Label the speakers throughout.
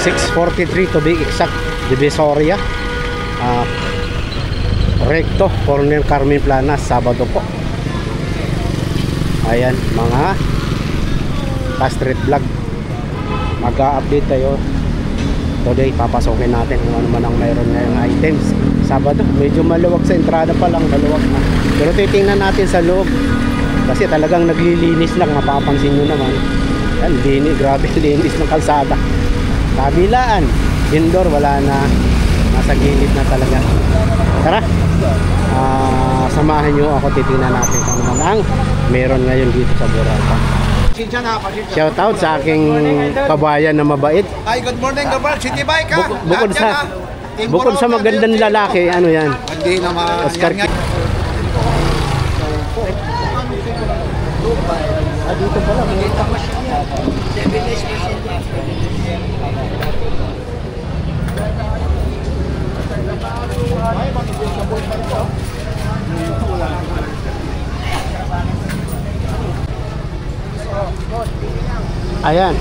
Speaker 1: 643 to be exact, Divisoria, Recto, Corner Carmen Planas, Sabado po. Ayan, mga ka-street vlog, mag-a-update tayo today. Papasokin natin kung ano man ang mayroon ngayong items. Sabado, medyo maluwag sa entrada pa lang, maluwag na. Pero titingnan natin sa loob kasi talagang naglilinis lang, mapapansin nyo naman. Yan, linis, grabe linis ng kalsada. Kabilaan, indoor, wala na, nasa gilid na talaga. Tara, samahan nyo ako, titingnan natin kung ano ang meron ngayon dito sa Boracay. Shout out sa aking kabayan na mabait.
Speaker 2: Hi, good morning, Gabal. City Bike, ha?
Speaker 1: Bukod sa magandang lalaki, ano yan?
Speaker 2: Hindi naman.
Speaker 1: Oscar Dito pala. Ayan,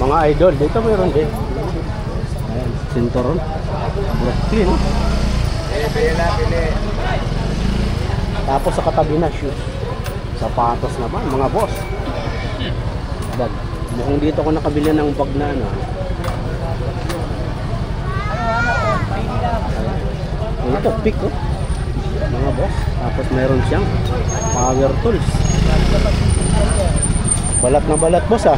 Speaker 1: mga idol, dito mayroon din. Ayan, sinturon. Clean. Tapos sa katabi na shoes. Sapatos naman, mga boss. Bag. Mukhang dito ako nakabili ng bag na ano. Ayan. Ito, pick oh. Mga boss. Tapos mayroon siyang power tools. Balat na balat, boss ah.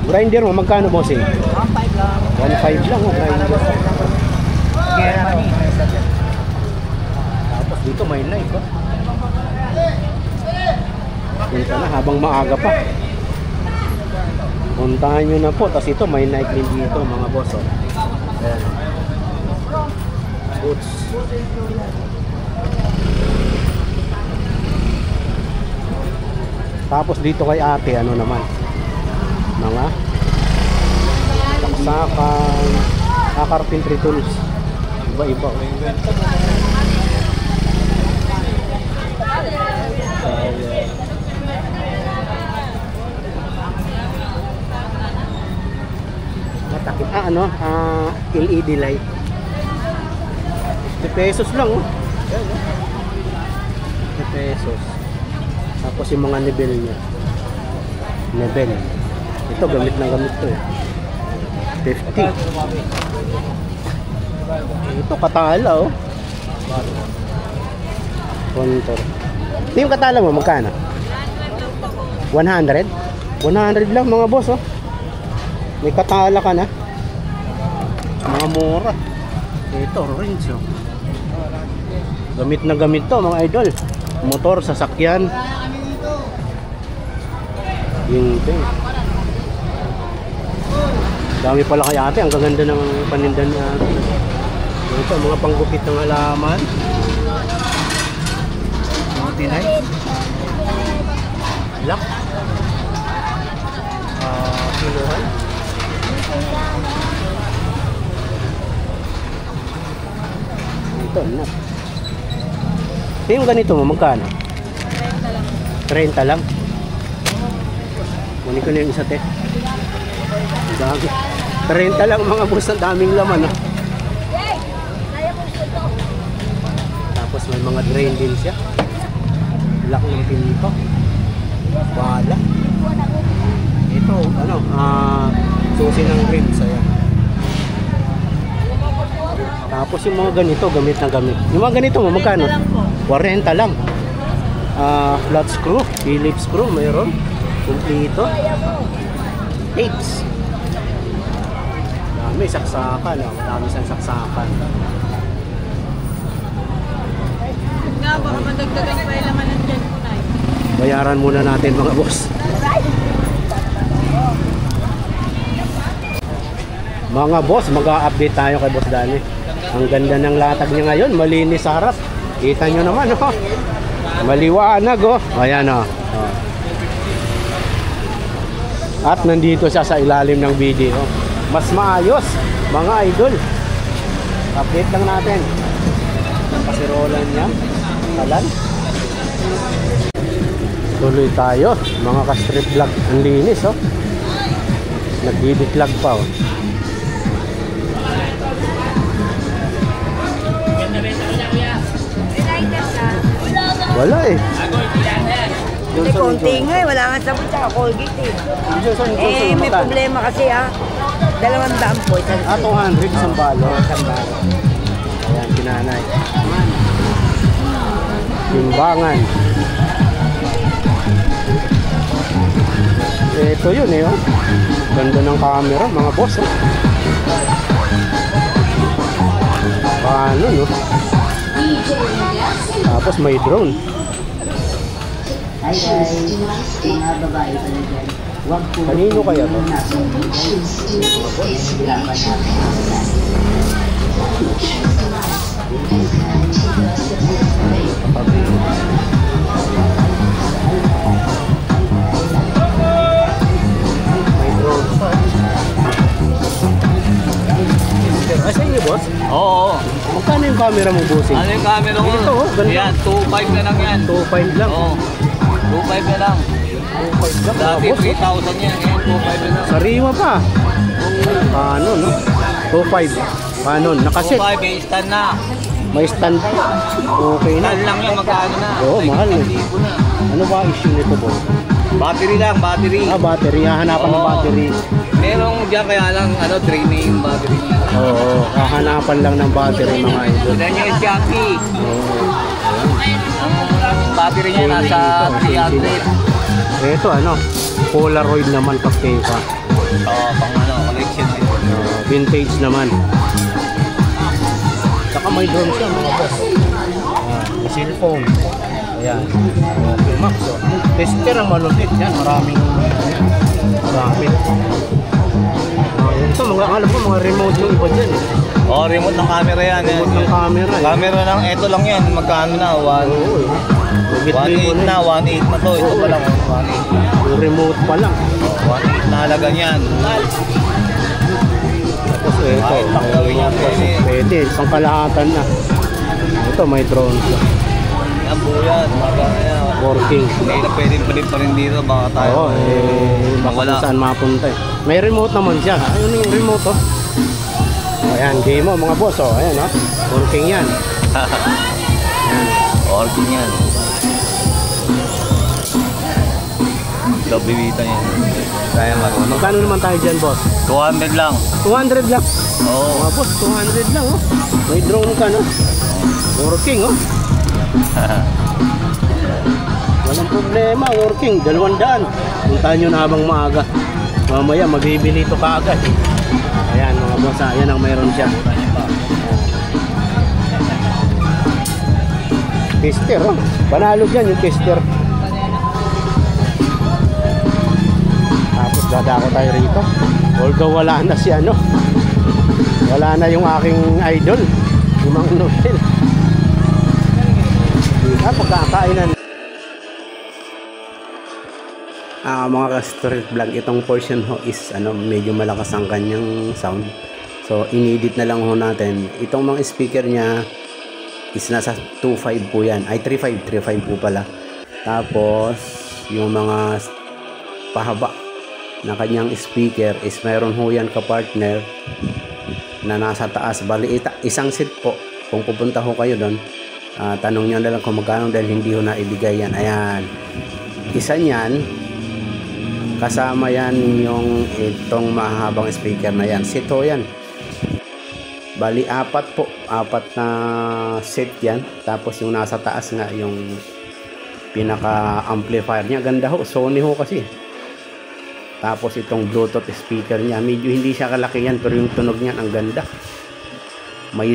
Speaker 1: Grinder mo, magkano bossing? 1.5 lang oh, grinder. Tapos dito may light oh. Punta na habang maaga pa. Puntahan nyo na po. Tapos ito may night din dito mga boss oh. Ayan. Boots. Tapos dito kay ate ano naman, mga saksakan, carpentry tools, iba-iba. Matakit LED light. 50 pesos lang oh. 50 pesos. Tapos yung mga nebel niya. Nebel. Ito gamit na gamit to eh. 50. Ito katala oh. Contour. Ito yung katala mo magkano? 100? 100 lang mga boss oh. May katala ka na. Mga mura. Ito orange oh. Gamit na gamit to mga idol. Motor, sasakyan. Yung thing. Dami pala kaya ate. Ang gaganda ng panindan niya. Ito, mga panggupit ng halaman. Mga tinay. Black. Kiluhan. Ito, nut. Yung ganito mo, magkano? 30 lang. Kunin ko na yung isa te. Dami. 30 lang mga boss, ang daming laman ah. Tapos may mga drain din siya. Lock ng pinto. Wala. Ito, susi ng rims. Ayan. Tapos yung mga ganito, gamit na gamit. Yung mga ganito mo, magkano? 40 lang. Flat screw, Phillips screw, mayroon. Kumplito. Tapes. Dami, saksakan. Dami sa saksakan.
Speaker 3: Nga, baka madagdagan pa yung laman ng dyan po na.
Speaker 1: Bayaran muna natin mga boss. Mga boss, mag-a-update tayo kay Boss Danny. Ang ganda ng latag niya ngayon, malinis sa harap. Kita nyo naman oh. Maliwanag oh. Ayan oh. At nandito siya sa ilalim ng video. Mas maayos mga idol. Update lang natin. Pasirolan niya. Talan. Tuloy tayo mga ka-street vlog. Ang linis oh. Nagbibitlag pa oh. Wala eh.
Speaker 4: Hindi, konti nga eh. Wala nga sabon tsaka Colgate eh. Eh, may problema kasi ah. 200 po.
Speaker 1: 200 isang balo. Ayan, kinanay. Timbangan. Ito yun eh, oh. Ganda ng camera, mga boss, oh. Paano, no? Tapos may drone.
Speaker 4: Hi guys, mga babae pala dyan. Huwag po.
Speaker 1: Kanino kaya to? Asa inyo, boss?
Speaker 5: Oo.
Speaker 1: Magkano yung camera mo, bossing?
Speaker 5: Ano yung camera mo?
Speaker 1: Ito, oh, ganda.
Speaker 5: Yan, 2.5 na lang yan.
Speaker 1: 2.5 lang.
Speaker 5: Oo. 2.5 na lang.
Speaker 1: 2.5 lang, mga
Speaker 5: Dati
Speaker 1: boss, oh.
Speaker 5: 3,000 yan. Ngayon 2.5 na lang.
Speaker 1: Sariwa pa. Paano, no? 2.5. Paano? Nakaset.
Speaker 5: 2.5 eh, stand na.
Speaker 1: May stand. Okay na.
Speaker 5: Stand lang yan, magkano na.
Speaker 1: Oo, mahal eh.
Speaker 5: 1,000 na.
Speaker 1: Ano ba issue nito, boss?
Speaker 5: Battery lang, battery.
Speaker 1: Battery. Hahanapan ng
Speaker 5: Oo.
Speaker 1: battery.
Speaker 5: Merong dyan kaya lang, draining yung battery niya.
Speaker 1: Oo. Hahanapan lang ng battery, mga idol.
Speaker 5: Yan yung Shopee.
Speaker 1: Oo.
Speaker 5: Ang battery niya nasa 300.
Speaker 1: Ito, ano? Polaroid naman, kapteka.
Speaker 5: Oo, pang collection.
Speaker 1: Vintage naman. Saka may drone siya, mga boss. May cellphone. Ayan. Okay, Max. Oh. Tester ang malupit. Yan, maraming gamit. Ito, mga alam ko, mga remote yung iba dyan. Eh.
Speaker 5: Oh, remote ng camera yan.
Speaker 1: Remote ng camera. Eh.
Speaker 5: Camera lang, ito lang yan. Magkano na? 1.8 na, 1.8 na to. Ito pa lang, 1.8.
Speaker 1: Yung remote pa lang.
Speaker 5: 1.8 na halaga niyan.
Speaker 1: Tapos ito.
Speaker 5: Ay, takawin niya, pwede.
Speaker 1: Pwede, isang kalahatan na. Ito, may drone siya.
Speaker 5: Yan po yan, magkano yan.
Speaker 1: Working.
Speaker 5: Hindi na pwedeng palit pa rin dito, baka tayo.
Speaker 1: Oo, baka
Speaker 5: wala.
Speaker 1: kung saan mapunta eh. May remote naman siya. Ayun yung remote, oh. Ayan, game mo, mga boss, oh. Ayan, oh. Working yan.
Speaker 5: Orking yan. Lobibitan yan. Kaya marunong.
Speaker 1: Magkano naman tayo dyan, boss?
Speaker 5: 200 lang.
Speaker 1: 200 lang.
Speaker 5: Oo.
Speaker 1: Mga boss, 200 lang, oh. May drone ka, no? Working, oh. Walang problema, working. 200. Puntahan nyo na habang maaga. Mamaya, magbibili ito kaagad. Ayan, mga boss, ayan ang mayroon siya. Tester, oh. Panalo dyan yung tester. Tapos dadako tayo rito. Although wala na si ano. Wala na yung aking idol. Yung mga Nobel. Pagkakainan. Mga ka-street vlog, itong portion ho is medyo malakas ang kanyang sound. So inedit na lang ho natin. Itong mga speaker niya is nasa 2.5 po yan. Ay 3.5 po pala. Tapos yung mga pahaba na kanyang speaker is mayroon ho yan ka-partner na nasa taas. Bali isang set po. Kung pupunta ho kayo doon, tanong nyo na lang kung magkano dahil hindi ho na ibigay yan. Ayan, isa niyan kasama yan yung itong mahabang speaker na yan. Set ho yan. Bali apat na set yan. Tapos yung nasa taas nga yung pinaka amplifier niya, ganda ho, Sony ho kasi. Tapos itong Bluetooth speaker niya, medyo hindi siya kalaki yan, pero yung tunog niyan ang ganda. May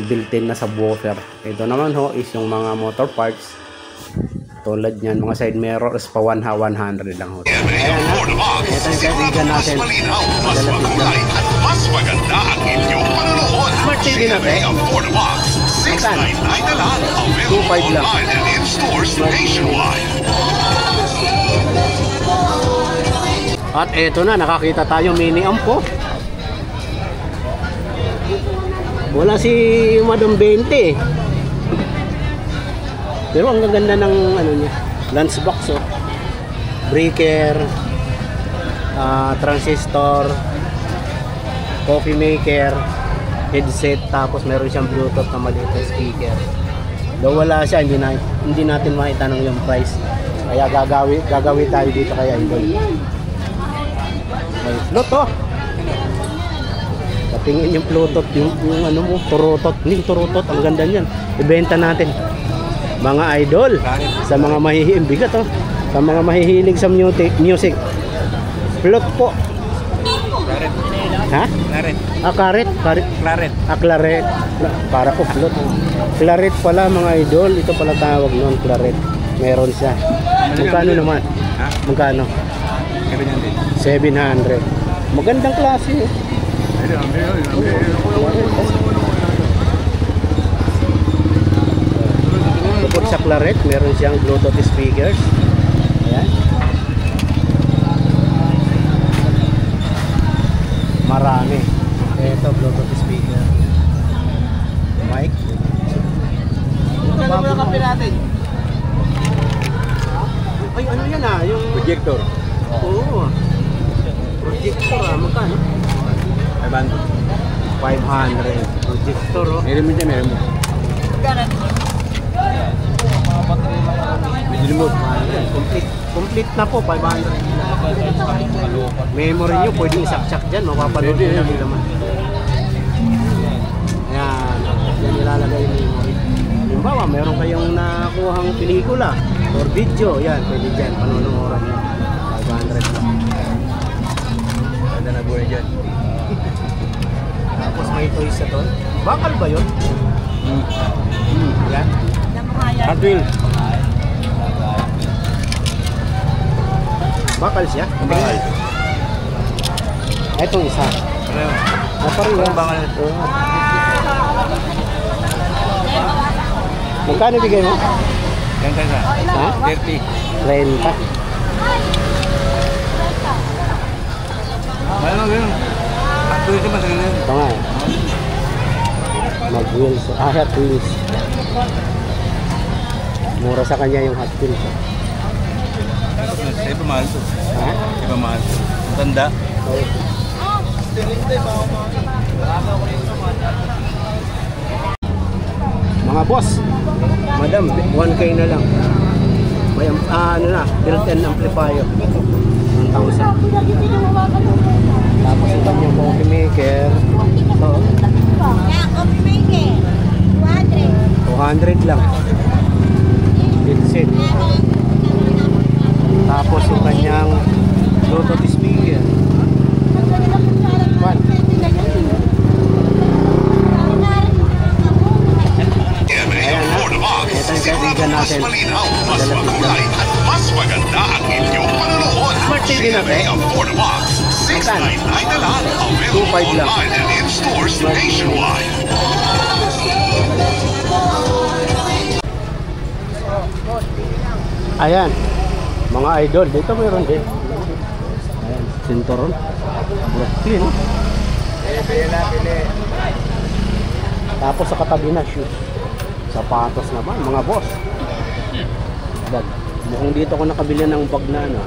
Speaker 1: built-in na subwoofer. Ito naman ho is yung mga motor parts. Tulad niyan, mga side mirrors pa 100 lang ho. Ayan na. Ito yung kaibigan natin.
Speaker 6: Mas makulay at mas maganda ang inyong panonood.
Speaker 1: Smart TV na ba?
Speaker 6: Box, $699 na lang. Available
Speaker 1: 2.5 lang.
Speaker 6: online and in stores nationwide.
Speaker 1: At eto na, nakakita tayo mini amp po. Wala si Madam 20. Pero ang gaganda ng niya, lens box, oh. Breaker. transistor, coffee maker, headset, tapos meron siyang bluetooth na maliit na speaker. Though wala siya, hindi natin maitanong yung price. Kaya gagawi tayo dito kay Idol. May float oh. Patingin yung bluetooth, yung ano mo, turutot. Hindi turutot, ang ganda niyan. Ibenta natin. Mga Idol, sa mga mahihilig, bigat oh. Sa mga mahihilig sa music. Float po. Ha?
Speaker 5: Claret.
Speaker 1: Claret.
Speaker 5: Claret.
Speaker 1: Claret. Para ko float. Claret pala mga idol. Ito pala tawag noon, claret. Meron siya. Magkano naman?
Speaker 5: Ha?
Speaker 1: Magkano? 700. Magandang klase. Bukod sa claret, meron siyang Bluetooth speakers. Ayan. Marami. Ito, Bluetooth speaker. Mic.
Speaker 5: Magkano muna kape natin?
Speaker 1: Ay, ano yan ah? Yung
Speaker 5: Projector.
Speaker 1: Oo. Projector ah. Magkano? 500. Projector oh.
Speaker 5: Meron mo dyan, meron mo.
Speaker 1: Complete na po, 500. Memory nyo, pwedeng isaksak dyan, mapapanood nyo lang naman. Ayan, yan nilalagay yung memory. Halimbawa, meron kayong nakuhang pelikula or video, yan, pwede dyan, panonooran nyo. 500 lang.
Speaker 5: Ganda na buhay dyan.
Speaker 1: Tapos may toys sa to. Bakal ba yun? Yan.
Speaker 5: Hot wheel.
Speaker 1: Bakal siya?
Speaker 5: Bakal.
Speaker 1: Ito isa. Parang
Speaker 5: bakal.
Speaker 1: Magkano bigay mo?
Speaker 5: Ganda ka.
Speaker 1: Ha?
Speaker 5: 30.
Speaker 1: 30.
Speaker 5: Ano yun? Hot wheel siya masagin yun.
Speaker 1: Ito nga eh. Mag-wheels. Hot wheels. Mura sa kanya yung hot wheels.
Speaker 5: Iba mahal to.
Speaker 1: Ha?
Speaker 5: Iba mahal to. Tanda.
Speaker 1: Mga boss, madam, 1K na lang. May ano na, built-in amplifier. 1,000. Tapos ito yung coffee maker. Ito,
Speaker 3: Yeah, coffee maker. 200.
Speaker 1: 200 lang. Headset. Tapos yung kanyang Bluetooth speaker. One.
Speaker 6: M.A. Box. Sigurado mas malinaw, mas makulay, at mas maganda ang inyong panonood.
Speaker 1: Smart TV natin.
Speaker 6: M.A. Box. $699 na lang. Available
Speaker 1: 2.5 lang.
Speaker 6: online and in stores nationwide.
Speaker 1: Ayan. Mga idol, dito meron din. Ayan, sinturon. Brooklyn. Tapos sa katabi na shoes. Sapatos naman, mga boss. Bag. Mukhang dito ko nakabili ng bag na ano.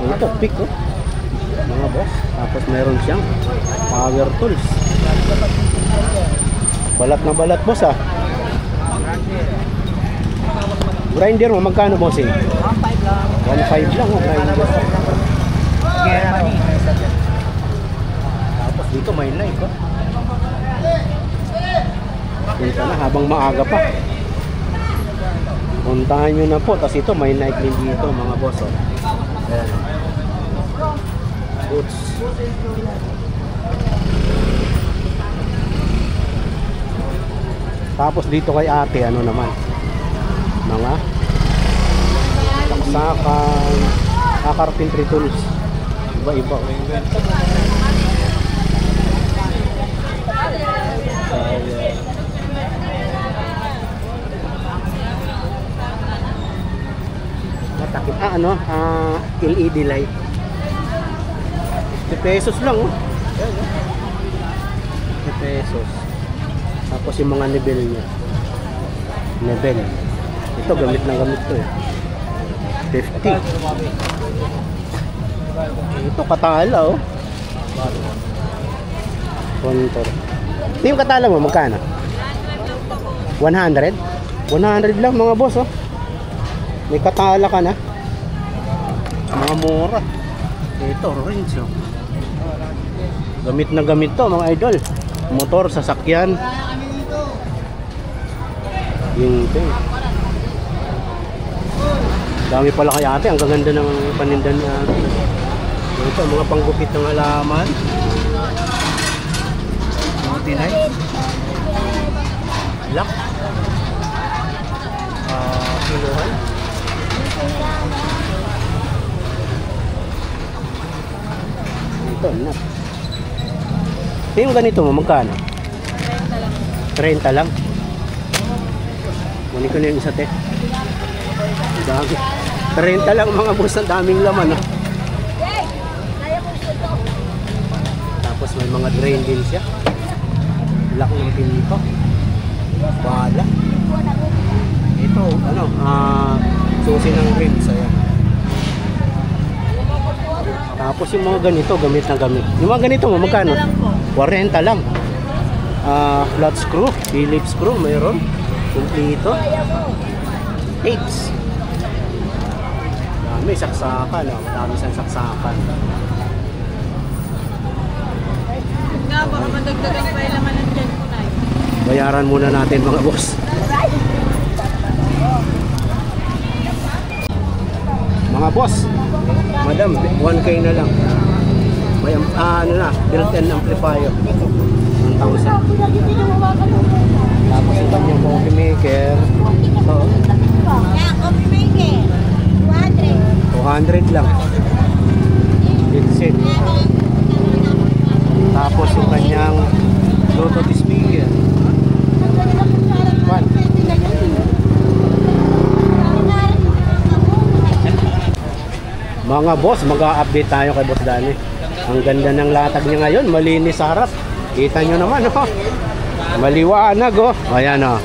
Speaker 1: Ayan. Ito, pick oh. Mga boss. Tapos meron siyang power tools. Balat na balat boss ah. Grinder mo, magkano bossing? 1.5 lang oh, grinder. Tapos dito may light oh. Punta na habang maaga pa. Puntahan nyo na po. Tapos ito may night din dito mga boss oh. Ayan. Boots. Tapos dito kay ate ano naman, mga saksakan, carpentry tools, iba-iba. Matakit ano, LED light. 10 pesos lang oh. 10 pesos. Tapos yung mga level niya. Level. Ito gamit na gamit to eh. 50. Ito katala oh. Contour. Ito yung katala mo, magkano? 100? 100 lang mga boss oh. May katala ka na. Mga mura. Ito, orange oh. Gamit na gamit to mga idol. Motor, sasakyan. Yung ito. Dami pala kay ate. Ang gaganda ng panindan niya. Ito, mga panggupit ng halaman. Tinay. Lock. Kiluhan. Ito na. Yung ganito mo, magkano? 30 lang. Kunin ko na yung isa, te. Dami. 30 lang mga boss, ang daming laman. Oh. Tapos may mga drain din siya. Laki ng pinto. Bala. Ito, ano, susi ng ribs. Ayan. Tapos yung mga ganito, gamit na gamit. Yung mga ganito mo, magkano? 40 lang. Flat screw, Phillips screw, mayroon. Kumplito. Tapes. May saksakan, oh. Madami siyang saksakan.
Speaker 3: Nga, baka madagdagan pa yung laman ng dyan ko na.
Speaker 1: Bayaran muna natin mga boss. Mga boss, madam, 1K na lang. May ano na, built-in amplifier. 1,000. Tapos ito yung coffee maker. Ito.
Speaker 4: Yeah, coffee maker.
Speaker 1: 200 lang. It's it. Tapos yung kanyang Bluetooth speaker. Mga boss, mag-a-update tayo kay Boss Danny. Ang ganda ng latag niya ngayon, malinis sa harap. Kita nyo naman, oh. Maliwanag, oh. Ayan, oh.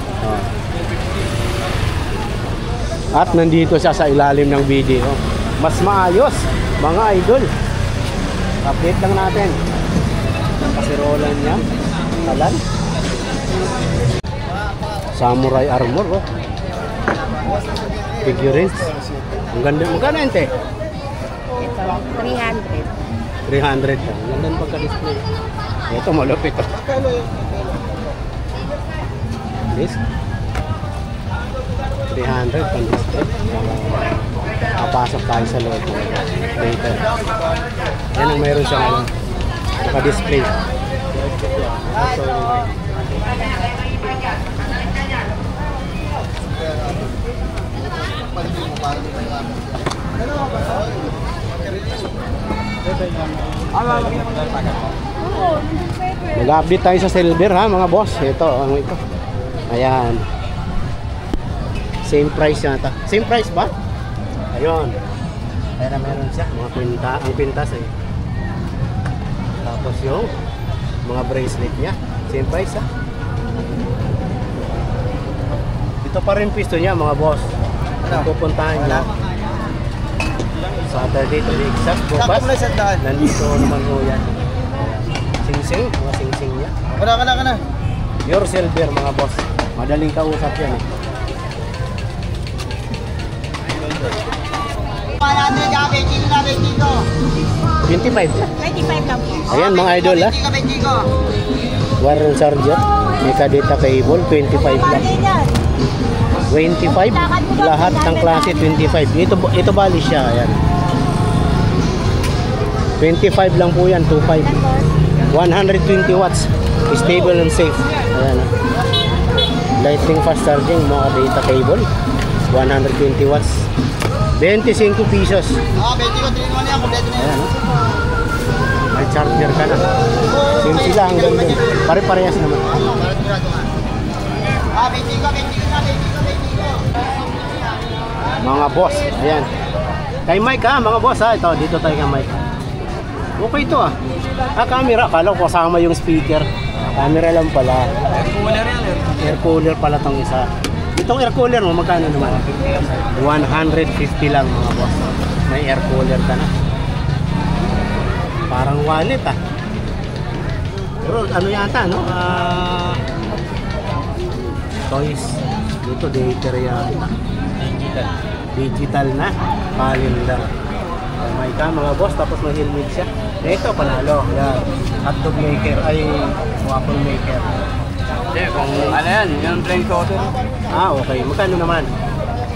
Speaker 1: At nandito siya sa ilalim ng video. Mas maayos, mga idol. Update lang natin. Kasirolan niya. Talan. Samurai armor, oh. Figurines. Ang ganda. Magkano yun, te?
Speaker 4: 300.
Speaker 1: 300 lang. Ang ganda ng pagka-display. Ito, malupit, oh. This 300 pang display. Papasok tayo sa loob later. Yan ang mayroon siya ngayon. Naka-display. Mag-update tayo sa silver ha mga boss. Ito, ano ito? Ayan. Same price yata. Same price ba? Ayun. Ayan na meron siya. Mga pinta. Ang pintas eh. Tapos yung mga bracelet niya. Same price ha. Ito pa rin pisto niya mga boss. Pupuntahan niya. Saturday to be exact. Bukas. Nandito naman po yan. Sing-sing. Mga sing-sing niya.
Speaker 2: Ka na.
Speaker 1: Pure silver mga boss. Madaling kausap yan eh.
Speaker 2: Natin, gabi, kilo natin dito.
Speaker 1: 25.
Speaker 3: 25 lang po.
Speaker 1: Ayan mga idol ha. Warren Charger. May kadita cable. 25 lang. 25. Lahat ng klase 25. Ito bali siya. Ayan. 25 lang po yan. 25. 120 watts. Stable and safe. Ayan ha. Lightning fast charging. Mga data cable. 120 watts. 25 pesos.
Speaker 2: 25 naman yan, kompleto na yan.
Speaker 1: Ayan, may charger ka na. Same sila hanggang dun. Pare-parehas naman.
Speaker 2: 25.
Speaker 1: Mga boss, ayan. Kay Mike ha, mga boss ha. Ito, dito tayo kay Mike. Okay ito ah. Camera. Kala ko kasama yung speaker. Camera lang pala.
Speaker 5: Air cooler yan.
Speaker 1: Air cooler pala tong isa. Itong air cooler mo, magkano naman? 150 lang mga boss. May air cooler ka na. Parang wallet ah. Pero ano yata, no? Toys. Dito, daycare yata. Digital na. Calendar. May ka mga boss, tapos may helmet siya. Ito, panalo. Yan. Hotdog maker, ay waffle maker.
Speaker 5: Hindi, kung ano yan, yung plain soda.
Speaker 1: Okay. Magkano naman?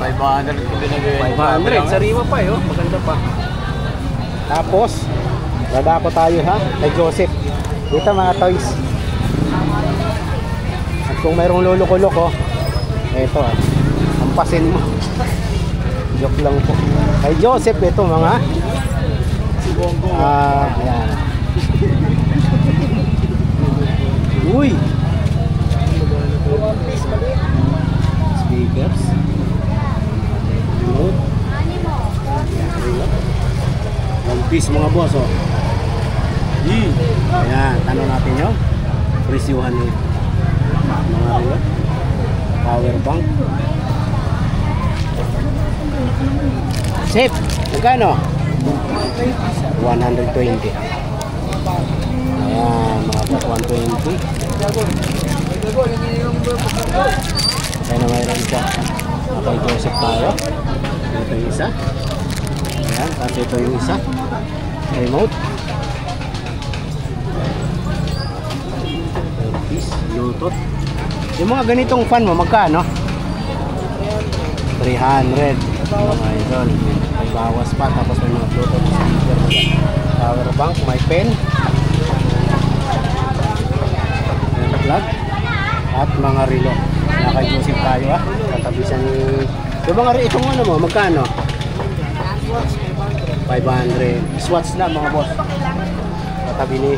Speaker 5: 500 ko binigay.
Speaker 1: 500. Sariwa pa eh, oh. Maganda pa. Tapos, dadako tayo ha, kay Joseph. Dito mga toys. At kung mayroong lulukulok, oh. Ito ah. Ampasin mo. Joke lang po. Kay Joseph, ito mga ayan. Uy! Speakers. Remote. One piece mga boss, oh. Ayan, tanong natin yun. Presyuhan nito. Mga relo. Power bank. Safe. Magkano? 120. Ayan, mga boss, 120. Ayan na mayroon siya. Okay, Joseph tayo. Ito yung isa. Ayan, tapos ito yung isa. Remote. Bluetooth. Yung mga ganitong fan mo, magkano? 300. Mga idol. May bawas pa. Tapos may mga Bluetooth speaker. Power bank. May pen. Plug. At mga relo. Naka-Joseph tayo ah. Katabi siya ni... Yung mga itong ano mo, magkano? 500. Swatch na mga boss. Katabi ni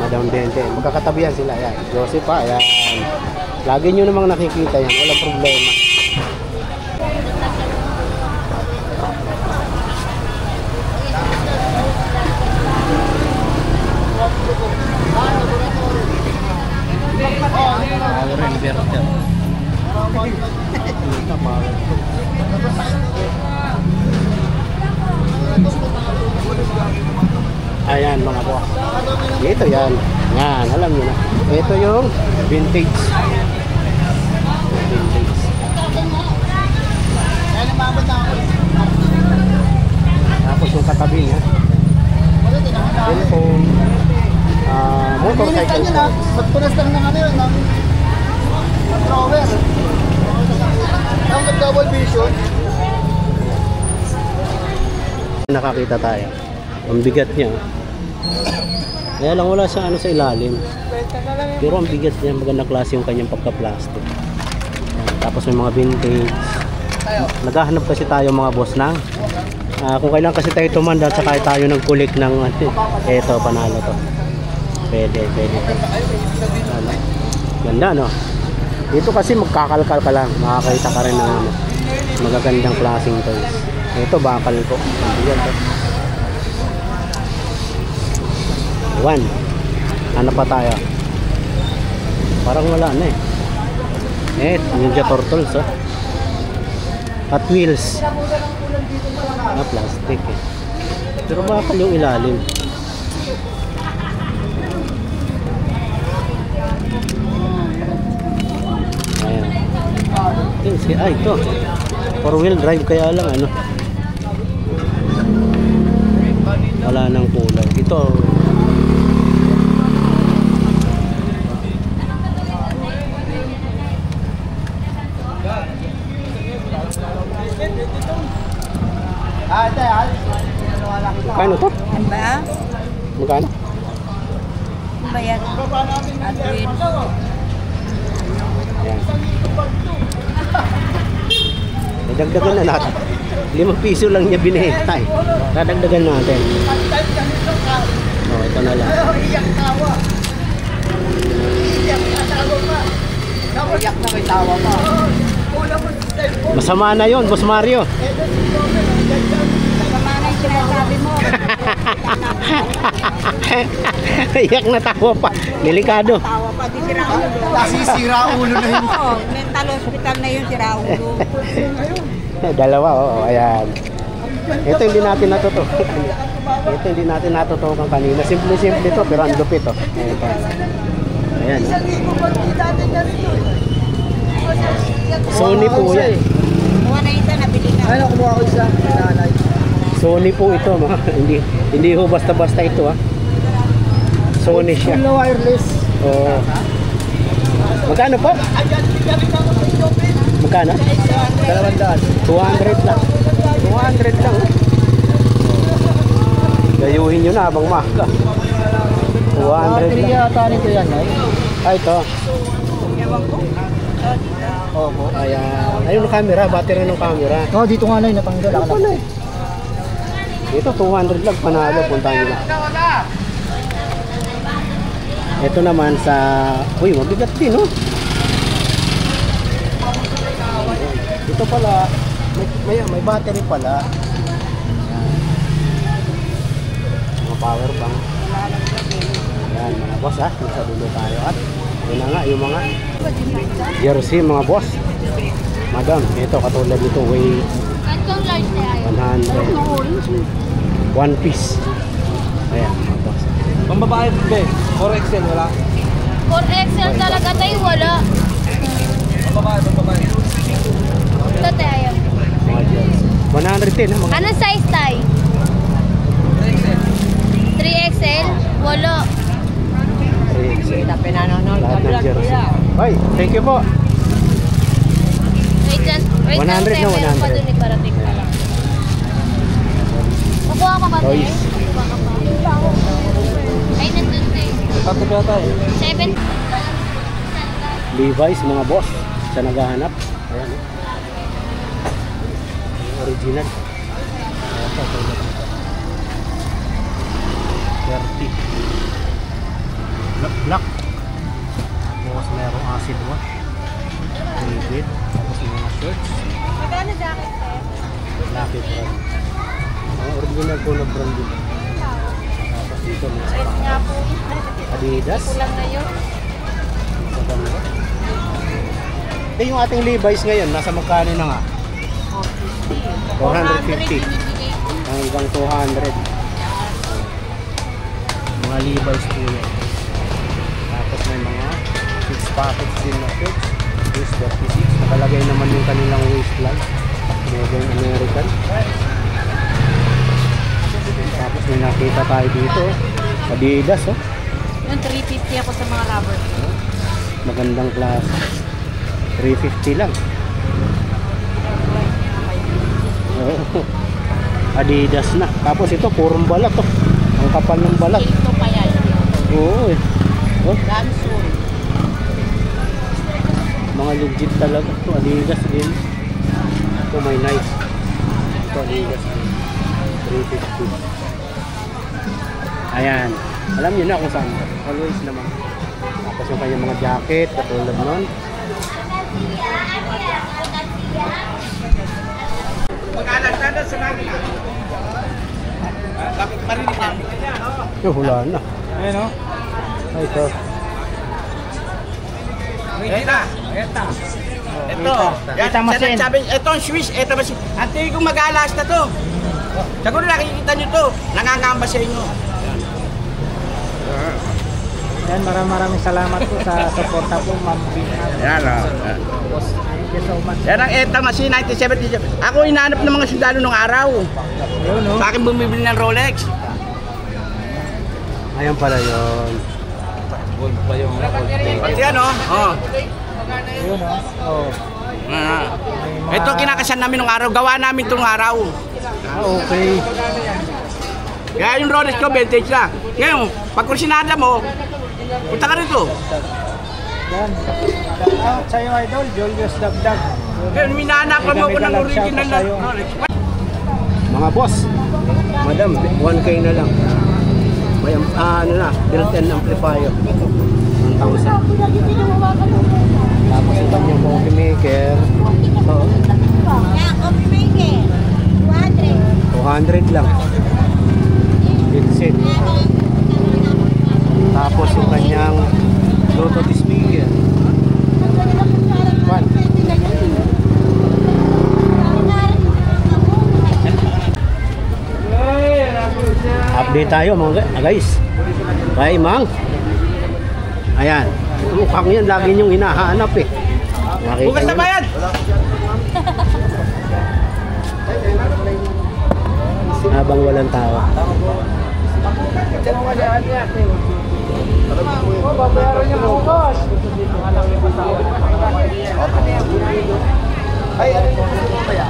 Speaker 1: Madam Dente. Magkakatabihan sila. Ayan. Joseph pa. Ayan. Lagi nyo namang nakikita yan. Walang problema. Ayan mga boss. Ito yan. Yan, alam niyo na. Ito yung vintage. Vintage. Tapos yung katabi niya. Cellphone. Motorcycle.
Speaker 2: Magpunas lang ng ano yun, ng drawer. Ang double vision.
Speaker 1: Nakakita tayo. Ang bigat niya. Kaya lang wala sa ano sa ilalim. Pero ang bigat niya, magandang klase yung kanyang pagka-plastic. Tapos may mga vintage. Naghahanap kasi tayo mga boss ng kung kailan kasi tayo tumanda at saka tayo nag-collect ng eto, panalo to. Pwede. Ano? Ganda no? Dito kasi magkakalkal ka lang. Makakita ka rin ng magagandang klaseng toys. Ito bakal ko. Ayan to. One. Ano pa tayo? Parang wala na eh. Ninja Turtles oh. Hot Wheels. Plastic eh. Pero bakal yung ilalim. Ayan. Ito. 4-wheel drive kaya lang ano. Wala nang kulay. Ito. Magkano to?
Speaker 4: Ano ba?
Speaker 1: Magkano?
Speaker 4: Ano ba yan? At Wheels.
Speaker 1: Ayan. Dadagdagan na natin. 5 piso lang niya binenta eh. Dadagdagan natin. Ito na lang.
Speaker 2: Iyak na may tawa pa.
Speaker 1: Masama na yon, Boss Mario.
Speaker 4: Masama na yung sinasabi mo.
Speaker 1: Iyak na tawa pa. Delikado.
Speaker 3: Tawa pa, di sira ulo.
Speaker 2: Nasisira ulo na yun.
Speaker 3: Oo, mental hospital na yun, sira ulo.
Speaker 1: Dalawa, oh, ayan. Ito hindi natin natutukan. Ito hindi natin natutukan kanina. Simple-simple to, pero ang lupit to. Ito. Ayan. Sony po yan.
Speaker 3: Kuha na isa, nabili na.
Speaker 2: Ano, kumuha ko isa. Nanay.
Speaker 1: Sony po ito, mga. Hindi ho basta-basta ito, ha. Sony siya.
Speaker 2: Full na wireless.
Speaker 1: Oo. Magkano po? Magkano?
Speaker 2: 200.
Speaker 1: 200 lang. 200 lang. Gayuhin nyo na habang mahal. 200
Speaker 2: Battery
Speaker 1: lang.
Speaker 2: yata nito yan, ay.
Speaker 1: Ay, ito.
Speaker 3: Ewan ko.
Speaker 2: Opo.
Speaker 1: Ayan. Ayun ang camera. Battery ng camera.
Speaker 2: Oh, dito nga na yun, natanggal.
Speaker 1: Ano pala eh? Ito, 200 lang. Panalo. Punta nyo na. Ito naman sa... Uy, mabigat din, oh. Ito pala, may battery pala. Ayan. Mga power bank. Ayan, mga boss, ha. Nasa dulo tayo. At yun na nga, yung mga jersey, mga boss. Madam, ito, katulad nito, weight 100. One piece. Ayan, mga boss.
Speaker 5: Pambabae ba? 4XL wala?
Speaker 7: 4XL talaga tayo, wala.
Speaker 5: Pambabae.
Speaker 7: Ito tayo.
Speaker 1: Mga jersey. 110, ha, mga
Speaker 7: Anong size tayo? 3XL? Wala.
Speaker 1: 3XL. Lahat ng jersey. Ay, thank you po.
Speaker 7: Wait lang,
Speaker 1: 100 na,
Speaker 7: tayo, meron pa
Speaker 1: 100.
Speaker 7: dun eh, parating pa lang. Kukuha ka ba, te?
Speaker 1: Toys.
Speaker 7: Kukuha ka pa. Ay, nandun, te.
Speaker 5: Tatlo ba tayo?
Speaker 7: 7.
Speaker 1: Levi's, mga boss. Sa naghahanap. Ayan, eh. Original. Ayan pa, tulad nito. 30. Black. Tapos merong acid wash. Liquid. Tapos yung mga shirts.
Speaker 3: Magkano jacket, te?
Speaker 1: Lucky brand. Ang original po na brand din. Tapos dito may
Speaker 3: Size nga po.
Speaker 1: Adidas.
Speaker 3: Kulang na yun.
Speaker 1: Sa ganda. Eh, yung ating Levi's ngayon, nasa magkano na nga? 450. Hanggang 200. Mga Levi's po yan. Tapos may mga 6 packets din na shirts. This 36. Nakalagay naman yung kanilang waistline. Made in American. Tapos may nakita tayo dito. Adidas, oh.
Speaker 3: Yung 350 ako sa mga rubber.
Speaker 1: Magandang klase. 350 lang. Oo. Adidas na. Tapos ito, purong balat, oh. Ang kapal ng balat.
Speaker 3: Ito pa yan.
Speaker 1: Oo, eh. Oh,
Speaker 3: Gansun.
Speaker 1: mga legit talaga. Ito, Adidas din. Ito, may nice. Ito, Adidas din. 350. Ayan. Alam niyo na kung saan. Always naman. Tapos yung kanyang mga jacket, katulad nun. Yung hula na.
Speaker 5: Ayan o.
Speaker 1: Ay, ito.
Speaker 8: Ito, ito ang Swiss, ito ba si... Ang tingin kong mag-alas na to. Siguro nakikita nyo to, nangangamba sa inyo.
Speaker 2: Yan, maraming salamat po sa suporta po, Ma'am Bingham.
Speaker 8: Yan o.
Speaker 2: Thank you so much.
Speaker 8: Yan ang ETA Machine 1977. Ako hinahanap ng mga sundalo nung araw.
Speaker 2: Yun, no?
Speaker 8: Sa akin bumibili ng Rolex.
Speaker 1: Ayan pala yun.
Speaker 5: Gold pa yung
Speaker 8: Pati yan o. Oh.
Speaker 2: Yun, no? Oh.
Speaker 8: Ito kinakasan namin nung araw. Gawa namin itong araw.
Speaker 1: Ah, okay.
Speaker 8: Kaya yung Rolex ko, vintage lang. Ngayon, pag kursinada mo, punta ka rito.
Speaker 2: Yan. Shout out sa iyo, idol, Julius Dagdag.
Speaker 8: Ngayon, minahanapan mo ko ng original na
Speaker 2: Sa'yo.
Speaker 8: Rolex.
Speaker 1: Mga boss, madam, 1K na lang. May ano na, built-in amplifier. 1,000. Tapos ito yung coffee maker. So,
Speaker 7: Yan, coffee maker. 200.
Speaker 1: 200 lang. It's it. Tapos yung kanyang Bluetooth speaker. Pan. Update tayo mga guys. Kay Mang. Ayan. Mukhang yan lagi niyong hinahanap eh.
Speaker 8: Bukas na ba yan?
Speaker 1: Habang walang tao.
Speaker 2: Babayaran niya bukas. Ay, ano yung gusto mo kaya?